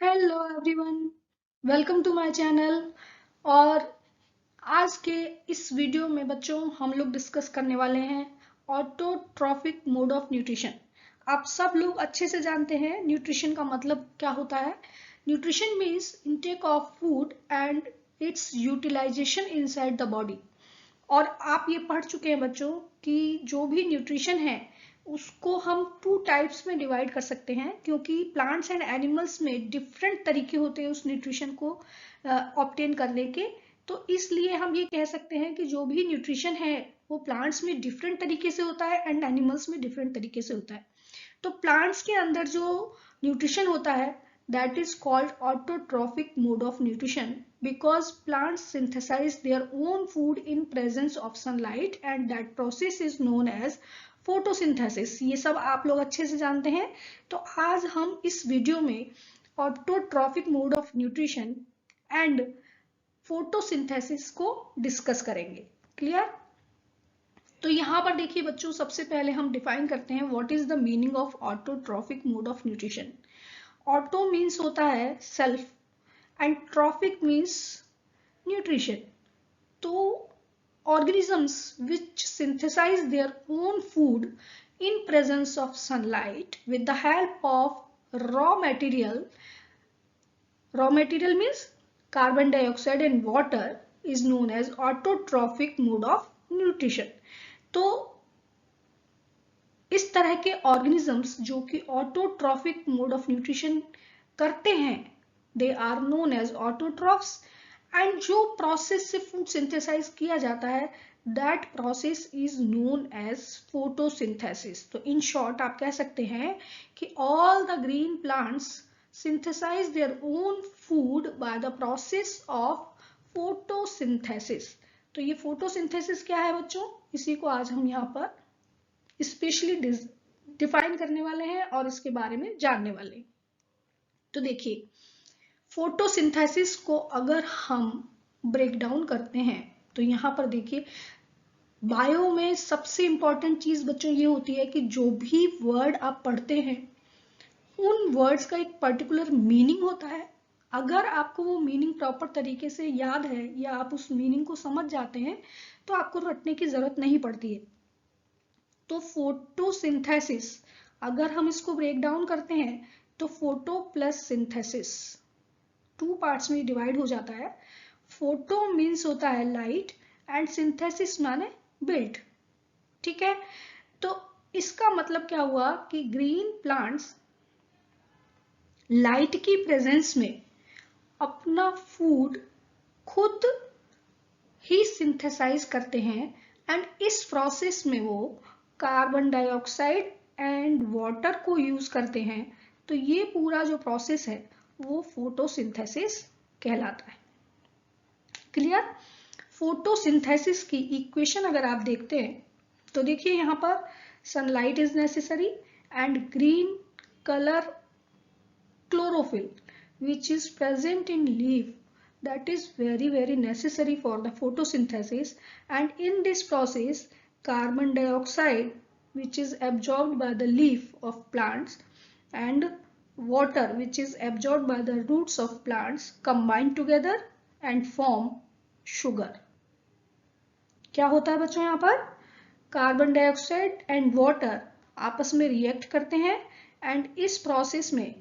Hello everyone, welcome to my channel. और आज के इस वीडियो में बच्चों हम लोग डिस्कस करने वाले हैं ऑटोट्रॉफिक मोड ऑफ न्यूट्रिशन। आप सब लोग अच्छे से जानते हैं न्यूट्रिशन का मतलब क्या होता है। Nutrition means intake of food and its utilization inside the body. और आप ये पढ़ चुके हैं बच्चों कि जो भी न्यूट्रिशन है उसको हम टू टाइप्स में डिवाइड कर सकते हैं, क्योंकि प्लांट्स एंड एनिमल्स में डिफरेंट तरीके होते हैं उस न्यूट्रिशन को ऑब्टेन करने के। तो इसलिए हम ये कह सकते हैं कि जो भी न्यूट्रिशन है वो प्लांट्स में डिफरेंट तरीके से होता है एंड एनिमल्स में डिफरेंट तरीके से होता है। तो प्लांट्स के अंदर जो न्यूट्रिशन होता है that is called autotrophic mode of nutrition because plants synthesize their own food in presence of sunlight and that process is known as photosynthesis। ये सब आप लोग अच्छे से जानते हैं। तो आज हम इस वीडियो में autotrophic mode of nutrition and photosynthesis को डिस्कस करेंगे। क्लियर? तो यहाँ पर देखिए बच्चों, सबसे पहले हम डिफाइन करते हैं what is the meaning of autotrophic mode of nutrition. Auto means होता है self and trophic means nutrition. तो organisms which synthesize their own food in presence of sunlight with the help of raw material means carbon dioxide and water is known as autotrophic mode of nutrition। तो इस तरह के organisms जो कि autotrophic mode of nutrition करते हैं they are known as autotrophs. And जो process से फूड सिंथेसाइज किया जाता है that process is known as photosynthesis. तो इन शॉर्ट आप कह सकते हैं कि all the green plants synthesize their own food by the process of photosynthesis. तो ये फोटोसिंथेसिस क्या है बच्चों, इसी को आज हम यहाँ पर स्पेशली डिफाइन करने वाले हैं और इसके बारे में जानने वाले हैं। तो देखिए, फोटोसिंथेसिस को अगर हम ब्रेक डाउन करते हैं तो यहाँ पर देखिए बायो में सबसे इंपॉर्टेंट चीज बच्चों ये होती है कि जो भी वर्ड आप पढ़ते हैं उन वर्ड्स का एक पर्टिकुलर मीनिंग होता है। अगर आपको वो मीनिंग प्रॉपर तरीके से याद है या आप उस मीनिंग को समझ जाते हैं तो आपको रटने की जरूरत नहीं पड़ती है। तो फोटोसिंथेसिस अगर हम इसको ब्रेक डाउन करते हैं तो photo plus synthesis two parts में डिवाइड हो जाता है। फोटो मीन्स होता है लाइट एंड सिंथेसिस माने बिल्ड। ठीक है, तो इसका मतलब क्या हुआ कि ग्रीन प्लांट्स लाइट की प्रेजेंस में अपना फूड खुद ही सिंथेसाइज करते हैं एंड इस प्रोसेस में वो कार्बन डाइऑक्साइड एंड वाटर को यूज करते हैं। तो ये पूरा जो प्रोसेस है वो फोटोसिंथेसिस कहलाता है। क्लियर? फोटोसिंथेसिस की इक्वेशन अगर आप देखते हैं तो देखिए यहाँ पर sunlight is necessary and green colour chlorophyll which is present in leaf that is very necessary for the photosynthesis, and in this process carbon dioxide which is absorbed by the leaf of plants and water which is absorbed by the roots of plants combine together and form sugar। क्या होता है बच्चों, यहाँ पर carbon dioxide and water आपस में react करते हैं एंड इस प्रोसेस में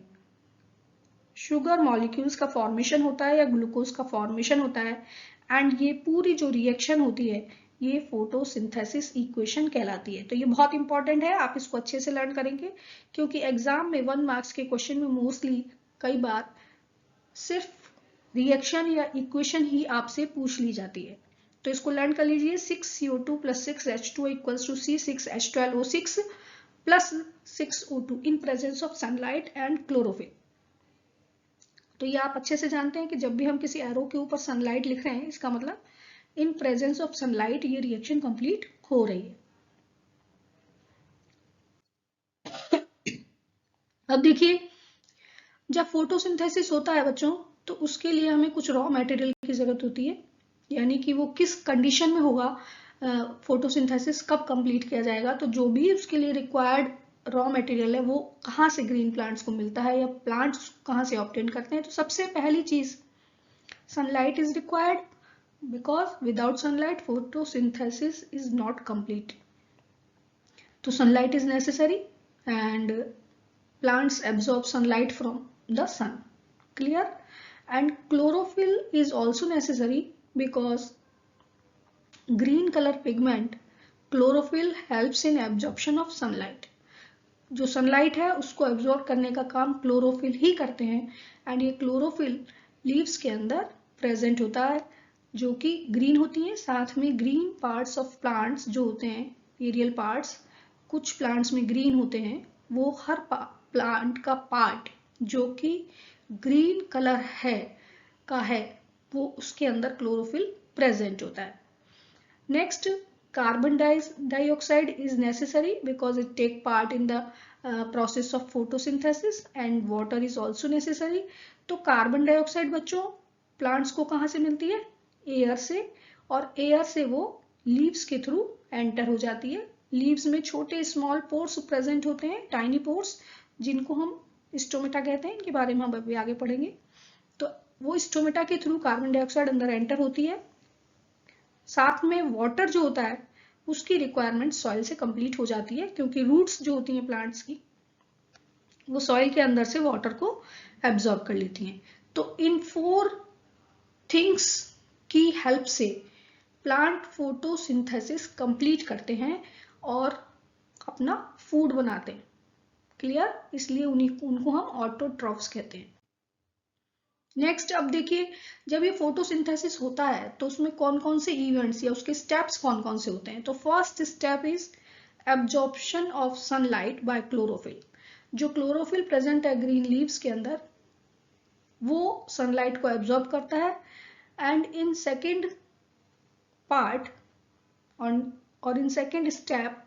शुगर मॉलिक्यूल्स का फॉर्मेशन होता है या ग्लूकोज का फॉर्मेशन होता है। एंड ये पूरी जो रिएक्शन होती है ये फोटोसिंथेसिस इक्वेशन कहलाती है। तो ये बहुत इंपॉर्टेंट है, आप इसको अच्छे से लर्न करेंगे क्योंकि एग्जाम में 1 मार्क्स के क्वेश्चन में मोस्टली कई बार सिर्फ रिएक्शन या इक्वेशन ही आपसे पूछ ली जाती है। तो इसको लर्न कर लीजिए। 6CO2 + 6H2O = C6H12O6 + 6O2 in presence of sunlight and chlorophyll. तो ये आप अच्छे से जानते हैं कि जब भी हम किसी एरो के ऊपर सनलाइट लिख रहे हैं इसका मतलब इन प्रेजेंस ऑफ सनलाइट ये रिएक्शन कंप्लीट हो रही है। अब देखिए, जब फोटोसिंथेसिस होता है बच्चों तो उसके लिए हमें कुछ रॉ मटेरियल की जरूरत होती है, यानी कि वो किस कंडीशन में होगा, फोटोसिंथेसिस कब कंप्लीट किया जाएगा। तो जो भी उसके लिए रिक्वायर्ड रॉ मटेरियल है वो कहाँ से ग्रीन प्लांट्स को मिलता है या प्लांट्स कहाँ से ऑब्टेन करते हैं। तो सबसे पहली चीज sunlight is required because without sunlight photosynthesis is not complete. तो sunlight is necessary and plants absorb sunlight from the sun. Clear? And chlorophyll is also necessary because green color pigment chlorophyll helps in absorption of sunlight. जो sunlight है उसको absorb करने का काम chlorophyll ही करते हैं and ये क्लोरोफिल लीव्स के अंदर प्रेजेंट होता है जो कि ग्रीन होती हैं। साथ में ग्रीन पार्ट्स ऑफ प्लांट्स जो होते हैं एरियल पार्ट्स, कुछ प्लांट्स में ग्रीन होते हैं, वो हर प्लांट का पार्ट जो कि ग्रीन कलर है वो उसके अंदर क्लोरोफिल प्रेजेंट होता है। Next carbon dioxide is necessary because it take part in the process of photosynthesis and water is also necessary. तो कार्बन डाइऑक्साइड बच्चों प्लांट्स को कहाँ से मिलती है? एयर से, और एयर से वो लीव्स के थ्रू एंटर हो जाती है। लीव्स में छोटे स्मॉल पोर्स प्रेजेंट होते हैं, टाइनी पोर्स, जिनको हम स्टोमेटा कहते हैं, इनके बारे में हम अभी आगे पढ़ेंगे। तो वो स्टोमेटा के थ्रू कार्बन डाइऑक्साइड अंदर एंटर होती है। साथ में वाटर जो होता है उसकी रिक्वायरमेंट सॉइल से कंप्लीट हो जाती है क्योंकि रूट्स जो होती हैं प्लांट्स की वो सॉइल के अंदर से वाटर को एब्जॉर्ब कर लेती हैं। तो इन 4 थिंग्स की हेल्प से प्लांट फोटोसिंथेसिस कंप्लीट करते हैं और अपना फूड बनाते हैं। क्लियर? इसलिए उनको हम ऑटोट्रॉफ्स कहते हैं। नेक्स्ट अब देखिए, जब ये फोटोसिंथेसिस होता है तो उसमें कौन कौन से इवेंट्स या उसके स्टेप्स कौन कौन से होते हैं। तो first step is absorption of sunlight bye chlorophyll. जो क्लोरोफिल प्रेजेंट है ग्रीन लीव्स के अंदर वो सनलाइट को एब्जॉर्ब करता है एंड इन सेकेंड पार्ट और in second step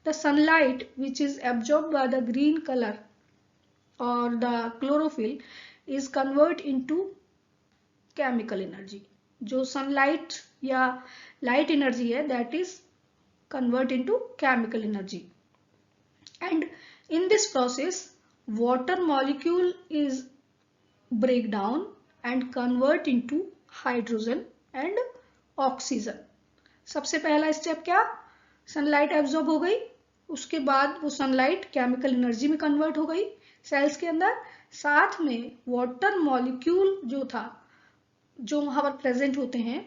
the sunlight which is absorbed by the green color or the chlorophyll is convert into chemical energy. जो sunlight या light energy है that is convert into chemical energy, and in this process water molecule is break down and convert into hydrogen and oxygen. सबसे पहला step क्या? Sunlight absorb हो गई, उसके बाद वो सनलाइट केमिकल एनर्जी में कन्वर्ट हो गई सेल्स के अंदर। साथ में वाटर मॉलिक्यूल जो था जो वहां पर प्रेजेंट होते हैं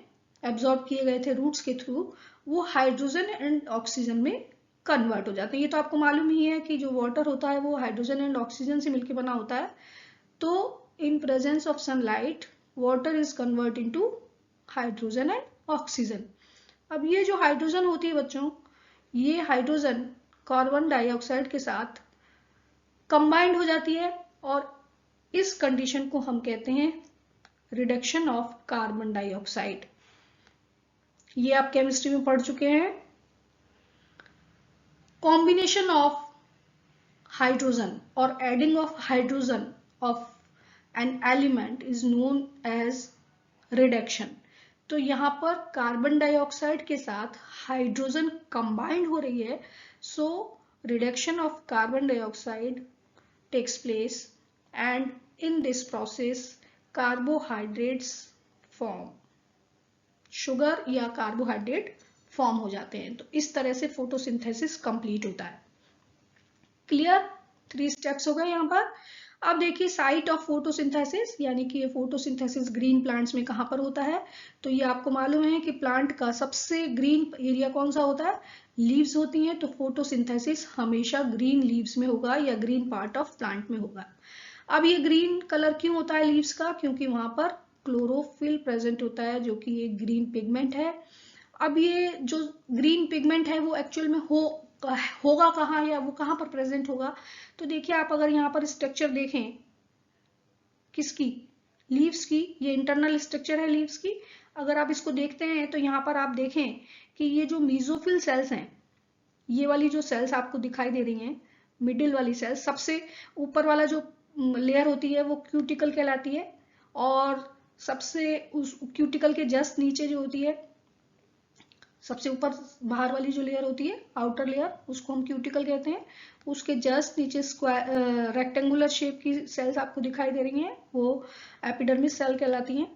एब्जॉर्ब किए गए थे रूट्स के थ्रू, वो हाइड्रोजन एंड ऑक्सीजन में कन्वर्ट हो जाते हैं। ये तो आपको मालूम ही है कि जो वाटर होता है वो हाइड्रोजन एंड ऑक्सीजन से मिलकर बना होता है। तो in presence of sunlight water is convert into hydrogen and oxygen. अब ये जो हाइड्रोजन होती है बच्चों, ये हाइड्रोजन कार्बन डाइऑक्साइड के साथ कंबाइंड हो जाती है और इस कंडीशन को हम कहते हैं रिडक्शन ऑफ कार्बन डाइऑक्साइड। ये आप केमिस्ट्री में पढ़ चुके हैं। कॉम्बिनेशन ऑफ हाइड्रोजन और adding of hydrogen of an element is known as reduction. तो यहाँ पर कार्बन डाइऑक्साइड के साथ हाइड्रोजन कंबाइंड हो रही है, so reduction of carbon dioxide takes place and in this process carbohydrates form, sugar या कार्बोहाइड्रेट फॉर्म हो जाते हैं। तो इस तरह से फोटोसिंथेसिस कंप्लीट होता है। क्लियर? 3 स्टेप्स हो गए यहाँ पर। अब देखिए साइट ऑफ फोटोसिंथेसिस, यानी कि ये फोटोसिंथेसिस ग्रीन प्लांट्स में कहाँ पर होता है। तो ये आपको मालूम है कि प्लांट का सबसे ग्रीन एरिया कौन सा होता है? लीव्स होती हैं। तो फोटोसिंथेसिस हमेशा ग्रीन लीव्स में होगा या ग्रीन पार्ट ऑफ प्लांट में होगा। अब ये ग्रीन कलर क्यों होता है लीव्स का? क्योंकि वहां पर क्लोरोफिल प्रेजेंट होता है जो कि एक ग्रीन पिगमेंट है। अब ये जो ग्रीन पिगमेंट है वो एक्चुअल में होगा कहाँ या वो कहाँ पर प्रेजेंट होगा? तो देखिए आप अगर यहाँ पर स्ट्रक्चर देखें किसकी? लीव्स की। ये इंटरनल स्ट्रक्चर है लीव्स की। अगर आप इसको देखते हैं तो यहाँ पर आप देखें कि ये जो मीजोफिल सेल्स हैं, ये वाली जो सेल्स आपको दिखाई दे रही हैं, मिडिल वाली सेल्स, सबसे ऊपर वाला जो लेयर होती है वो क्यूटिकल कहलाती है, और सबसे उस क्यूटिकल के जस्ट नीचे जो होती है सबसे ऊपर बाहर वाली जो लेयर होती है, आउटर लेयर, उसको हम क्यूटिकल कहते हैं। उसके जस्ट नीचे स्क्वायर रेक्टेंगुलर शेप की सेल्स आपको दिखाई दे रही हैं, वो एपिडर्मिस सेल कहलाती हैं।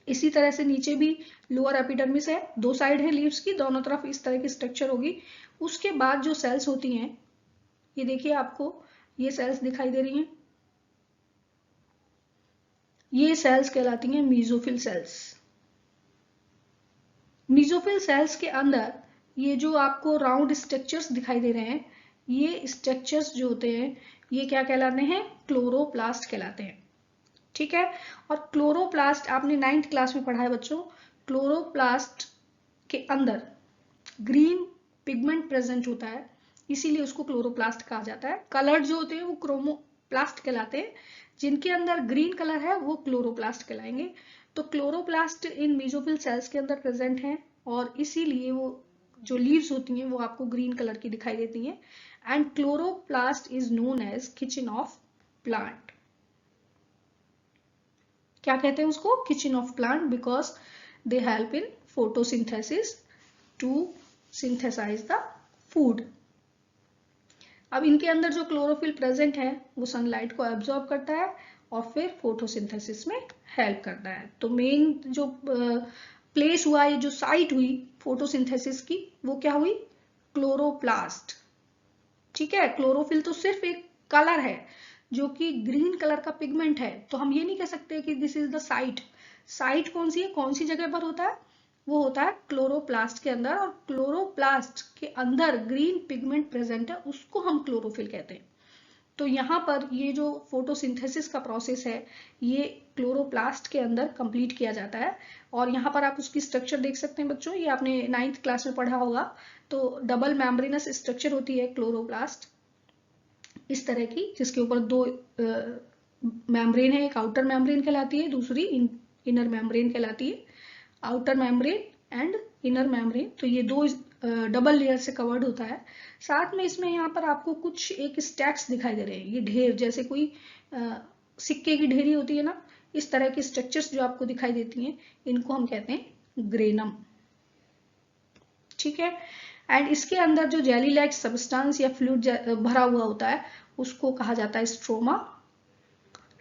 इसी तरह से नीचे भी लोअर एपिडर्मिस है, दो साइड है लीव्स की, दोनों तरफ इस तरह की स्ट्रक्चर होगी। उसके बाद जो सेल्स होती हैं, ये देखिए आपको ये सेल्स दिखाई दे रही हैं, ये सेल्स कहलाती हैं मीजोफिल सेल्स। मीजोफिल सेल्स के अंदर ये जो आपको राउंड स्ट्रक्चर्स दिखाई दे रहे हैं, ये स्ट्रक्चर्स जो होते हैं ये क्या कहलाते हैं, क्लोरोप्लास्ट कहलाते हैं। ठीक है, और क्लोरोप्लास्ट आपने 9th क्लास में पढ़ा है बच्चों। क्लोरोप्लास्ट के अंदर ग्रीन पिगमेंट प्रेजेंट होता है, इसीलिए उसको क्लोरोप्लास्ट कहा जाता है। कलर जो होते हैं वो क्रोमोप्लास्ट कहलाते हैं, जिनके अंदर ग्रीन कलर है वो क्लोरोप्लास्ट कहलाएंगे। तो क्लोरोप्लास्ट इन मेसोफिल सेल्स के अंदर प्रेजेंट हैं, और इसीलिए वो जो लीव्स होती हैं वो आपको ग्रीन कलर की दिखाई देती हैं। And chloroplast is known as kitchen of plant. क्या कहते हैं उसको, kitchen of plant, because they help in photosynthesis to synthesize the food. अब इनके अंदर जो क्लोरोफिल प्रेजेंट है वो सनलाइट को एब्जॉर्ब करता है और फिर फोटोसिंथेसिस में हेल्प करता है। तो मेन जो प्लेस हुआ, ये जो साइट हुई फोटोसिंथेसिस की, वो क्या हुई, क्लोरोप्लास्ट। ठीक है, क्लोरोफिल तो सिर्फ एक कलर है जो कि ग्रीन कलर का पिगमेंट है, तो हम ये नहीं कह सकते कि this is the site. Site कौन सी है, कौन सी जगह पर होता है, वो होता है क्लोरोप्लास्ट के अंदर, और क्लोरोप्लास्ट के अंदर ग्रीन पिगमेंट प्रेजेंट है, उसको हम क्लोरोफिल कहते हैं। तो यहाँ पर ये जो फोटोसिंथेसिस का प्रोसेस है ये क्लोरोप्लास्ट के अंदर कंप्लीट किया जाता है। और यहाँ पर आप उसकी स्ट्रक्चर देख सकते हैं बच्चों, ये आपने 9th क्लास में पढ़ा होगा। तो डबल मेम्ब्रेनस स्ट्रक्चर होती है क्लोरोप्लास्ट इस तरह की, जिसके ऊपर दो मेम्ब्रेन है, एक आउटर मेम्ब्रेन कहलाती है, दूसरी इनर मेम्ब्रेन कहलाती है। Outer membrane and inner membrane, तो ये दो डबल लेयर से कवर्ड होता है। साथ में इसमें यहाँ पर आपको कुछ एक स्टैक्स दिखाई दे रहे हैं, ये ढेर, जैसे कोई सिक्के की ढेरी होती है ना, इस तरह की स्ट्रक्चर्स जो आपको दिखाई देती हैं, इनको हम कहते हैं ग्रेनम। ठीक है, एंड इसके अंदर जो जेली लाइक सब्सटेंस या फ्लूइड भरा हुआ होता है उसको कहा जाता है स्ट्रोमा।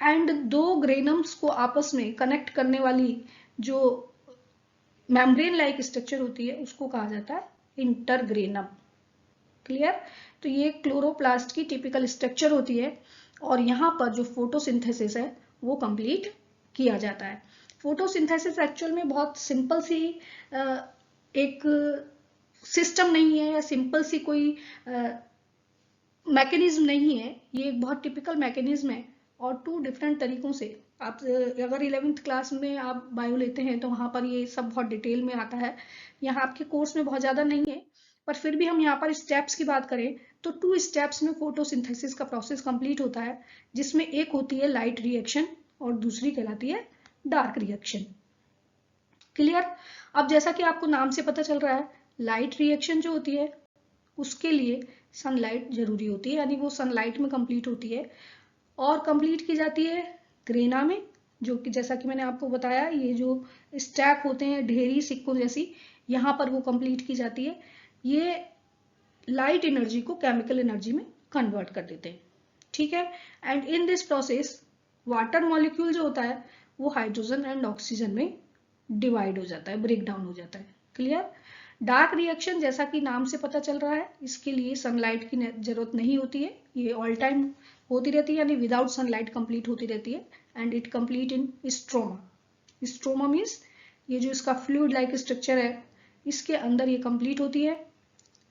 एंड दो ग्रेनम्स को आपस में कनेक्ट करने वाली जो मेम्ब्रेन लाइक स्ट्रक्चर होती है उसको कहा जाता है इंटरग्रेनम। क्लियर, तो ये क्लोरोप्लास्ट की टिपिकल स्ट्रक्चर होती है, और यहाँ पर जो फोटोसिंथेसिस है वो कंप्लीट किया जाता है। फोटोसिंथेसिस एक्चुअल में बहुत सिंपल सी एक सिस्टम नहीं है, या सिंपल सी कोई मैकेनिज्म नहीं है, ये एक बहुत टिपिकल मैकेनिज्म है, और 2 डिफरेंट तरीकों से आप अगर 11th क्लास में आप बायो लेते हैं तो वहाँ पर ये सब बहुत डिटेल में आता है। यहाँ आपके कोर्स में बहुत ज़्यादा नहीं है, पर फिर भी हम यहाँ पर स्टेप्स की बात करें तो 2 स्टेप्स में फोटोसिंथेसिस का प्रोसेस कंप्लीट होता है, जिसमें एक होती है लाइट रिएक्शन और दूसरी कहलाती है डार्क रिएक्शन। क्लियर, अब जैसा कि आपको नाम से पता चल रहा है, लाइट रिएक्शन जो होती है उसके लिए सनलाइट जरूरी होती है, यानी वो सनलाइट में कंप्लीट होती है, और कंप्लीट की जाती है ग्रेना में, जो कि जैसा कि मैंने आपको बताया ये जो स्टैक होते हैं ढेरी सिक्कों जैसी, यहाँ पर वो कंप्लीट की जाती है। ये लाइट एनर्जी को केमिकल एनर्जी में कन्वर्ट कर देते हैं। ठीक है, and in this process water molecule जो होता है वो हाइड्रोजन एंड ऑक्सीजन में डिवाइड हो जाता है, ब्रेक डाउन हो जाता है। क्लियर, डार्क रिएक्शन जैसा कि नाम से पता चल रहा है, इसके लिए सनलाइट की जरूरत नहीं होती है, ये ऑल टाइम होती रहती है, यानी विदाउट सनलाइट कंप्लीट होती रहती है, and it complete in stroma. Stroma means ये जो इसका फ्लूइड लाइक स्ट्रक्चर है इसके अंदर ये कंप्लीट होती है।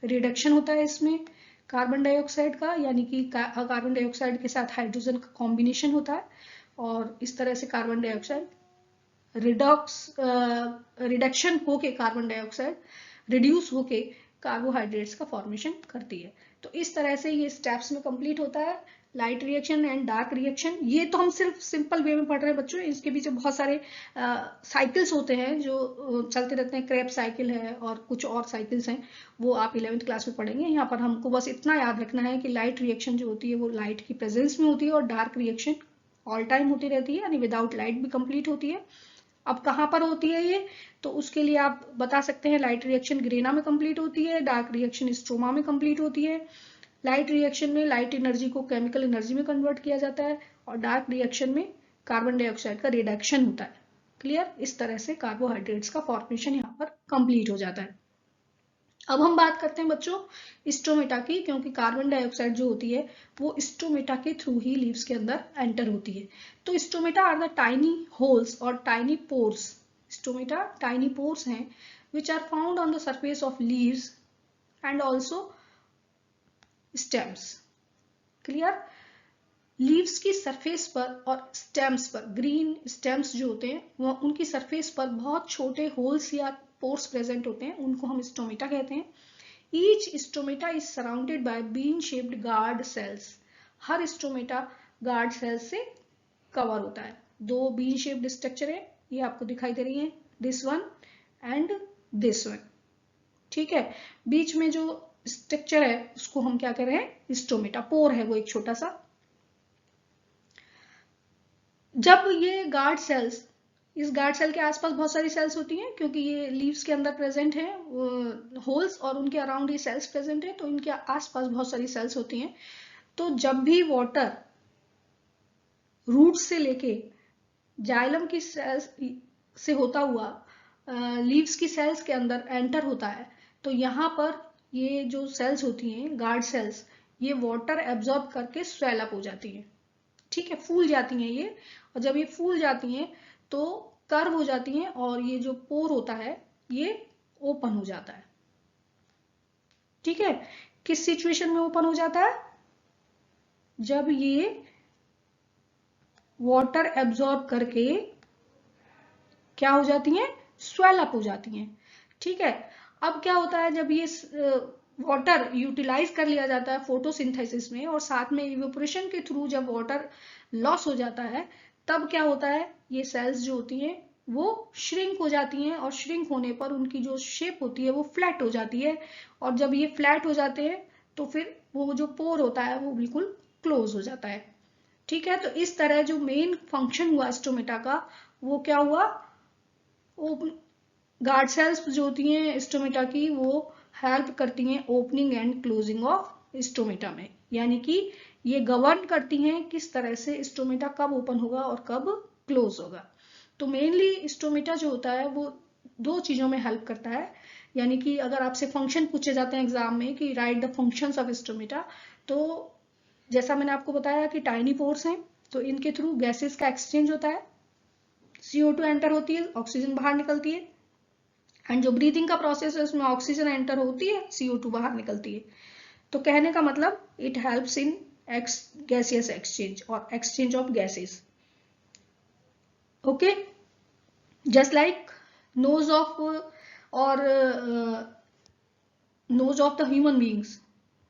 रिडक्शन होता है इसमें कार्बन डाइऑक्साइड का, यानी कि कार्बन डाइऑक्साइड के साथ हाइड्रोजन का कॉम्बिनेशन होता है, और इस तरह से कार्बन डाइऑक्साइड रिडक्शन होके कार्बन डाइऑक्साइड रिड्यूस होके कार्बोहाइड्रेट्स का फॉर्मेशन करती है। तो इस तरह से ये स्टेप्स में कंप्लीट होता है, light reaction and dark reaction. ये तो हम सिर्फ सिंपल वे में पढ़ रहे हैं बच्चों, इसके पीछे बहुत सारे साइकिल्स होते हैं जो चलते रहते हैं, क्रेब साइकिल है और कुछ और साइकिल्स हैं, वो आप 11th क्लास में पढ़ेंगे। यहाँ पर हमको बस इतना याद रखना है कि लाइट रिएक्शन जो होती है वो लाइट की प्रेजेंस में होती है, और डार्क रिएक्शन ऑल टाइम होती रहती है, यानी विदाउट लाइट भी कंप्लीट होती है। अब कहाँ पर होती है ये, तो उसके लिए आप बता सकते हैं लाइट रिएक्शन ग्रेना में कंप्लीट होती है, डार्क रिएक्शन स्ट्रोमा में कंप्लीट होती है। लाइट रिएक्शन में लाइट एनर्जी को केमिकल एनर्जी में कन्वर्ट किया जाता है और डार्क रिएक्शन में कार्बन डाइऑक्साइड का रिडक्शन होता है। क्लियर? इस तरह से कार्बोहाइड्रेट्स का फॉर्मेशन यहाँ पर कंप्लीट हो जाता है। अब हम बात करते हैं बच्चों स्टोमेटा की, क्योंकि कार्बन डाइऑक्साइड जो होती है वो स्टोमेटा के थ्रू ही लीव्स के अंदर एंटर होती है। तो stomata are the tiny holes और tiny pores. Stomata tiny pores हैं which are found on the surface of leaves and also stems. Clear? Leaves की सरफेस पर और स्टेम्स पर, ग्रीन स्टेम्स जो होते हैं वो उनकी सरफेस पर बहुत छोटे होल्स या पोर्स प्रेजेंट होते हैं, उनको हम स्टोमेटा कहते हैं। Each stomata is surrounded by bean shaped guard cells. Her stomata guard cells से कवर होता है। दो बीन शेप्ड स्ट्रक्चर है, ये आपको दिखाई दे रही है, this one and this one. ठीक है, बीच में जो स्ट्रक्चर है उसको हम क्या कह रहे हैं, स्टोमेटा। पोर है वो एक छोटा सा। जब ये गार्ड सेल्स, इस गार्ड सेल के आसपास बहुत सारी सेल्स होती हैं क्योंकि ये लीव्स के अंदर प्रेजेंट है होल्स और उनके अराउंड ये सेल्स प्रेजेंट है, तो इनके आसपास बहुत सारी सेल्स होती हैं। तो जब भी वाटर रूट से लेके जाइलम की सेल्स से होता हुआ लीव्स की सेल्स के अंदर एंटर होता है, तो यहाँ पर ये जो सेल्स होती हैं गार्ड सेल्स, ये वाटर एब्जॉर्ब करके स्वेल अप हो जाती हैं। ठीक है, फूल जाती हैं ये, और जब ये फूल जाती हैं तो कर्व हो जाती हैं और ये जो पोर होता है ये ओपन हो जाता है। ठीक है, किस सिचुएशन में ओपन हो जाता है, जब ये वाटर एब्जॉर्ब करके क्या हो जाती हैं, स्वेल अप हो जाती हैं। ठीक है, अब क्या होता है, जब ये वाटर यूटिलाइज कर लिया जाता है फोटोसिंथेसिस में और साथ में इवेपोरेशन के थ्रू जब वाटर लॉस हो जाता है, तब क्या होता है, ये सेल्स जो होती हैं वो श्रिंक हो जाती हैं और श्रिंक होने पर उनकी जो शेप होती है वो फ्लैट हो जाती है, और जब ये फ्लैट हो जाते हैं तो फिर वो जो पोर होता है वो बिल्कुल क्लोज हो जाता है। ठीक है, तो इस तरह जो मेन फंक्शन हुआ स्टोमेटा का वो क्या हुआ, गार्ड सेल्स जो होती हैं स्टोमेटा की वो हेल्प करती हैं opening and closing of stomata में, यानी कि ये गवर्न करती हैं किस तरह से स्टोमेटा कब ओपन होगा और कब क्लोज होगा। तो मेनली स्टोमेटा जो होता है वो दो चीजों में हेल्प करता है, यानी कि अगर आपसे फंक्शन पूछे जाते हैं एग्जाम में कि right the functions of stomata, तो जैसा मैंने आपको बताया कि टाइनी पोर्स हैं, तो इनके थ्रू गैसेस का एक्सचेंज होता है, CO2 एंटर होती है, ऑक्सीजन बाहर निकलती है, एंड जो ब्रीथिंग का प्रोसेस है उसमें ऑक्सीजन एंटर होती है, CO2 बाहर निकलती है। तो कहने का मतलब it helps in gaseous exchange और exchange of gases. Okay, just like nose of और nose of the human beings,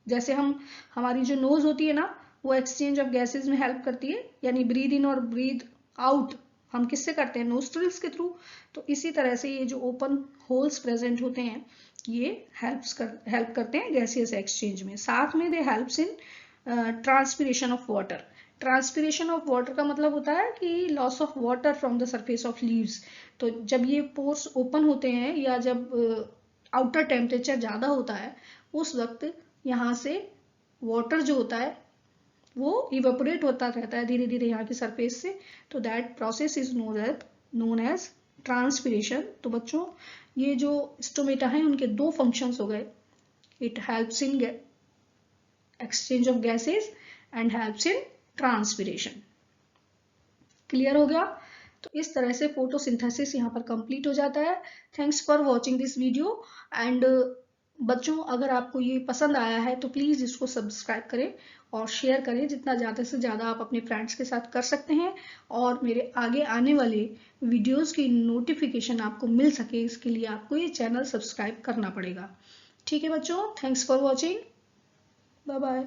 जैसे हमारी जो नोज होती है ना वो एक्सचेंज ऑफ गैसेस में हेल्प करती है, यानी ब्रीद इन और ब्रीद आउट हम किससे करते हैं, नोस्ट्रिल्स के थ्रू। तो इसी तरह से ये जो ओपन होल्स प्रेजेंट होते हैं ये हेल्प करते हैं गैसियस एक्सचेंज में। साथ में दे helps in transpiration of water. Transpiration of water का मतलब होता है कि loss of water from the surface of leaves. तो जब ये पोर्स ओपन होते हैं या जब आउटर टेम्परेचर ज्यादा होता है उस वक्त यहाँ से वाटर जो होता है वो इवेपोरेट होता रहता है धीरे धीरे यहाँ की सरफेस से, तो that process is known as transpiration. तो बच्चों ये जो स्टोमेटा है उनके दो फंक्शंस हो गए, it helps in exchange of gases and helps in transpiration. Clear हो गया? तो इस तरह से फोटोसिंथेसिस यहाँ पर कंप्लीट हो जाता है। Thanks for watching this video and बच्चों अगर आपको ये पसंद आया है तो प्लीज इसको सब्सक्राइब करें और शेयर करें, जितना ज़्यादा से ज़्यादा आप अपने फ्रेंड्स के साथ कर सकते हैं, और मेरे आगे आने वाले वीडियोस की नोटिफिकेशन आपको मिल सके इसके लिए आपको ये चैनल सब्सक्राइब करना पड़ेगा। ठीक है बच्चों, thanks for watching, bye bye.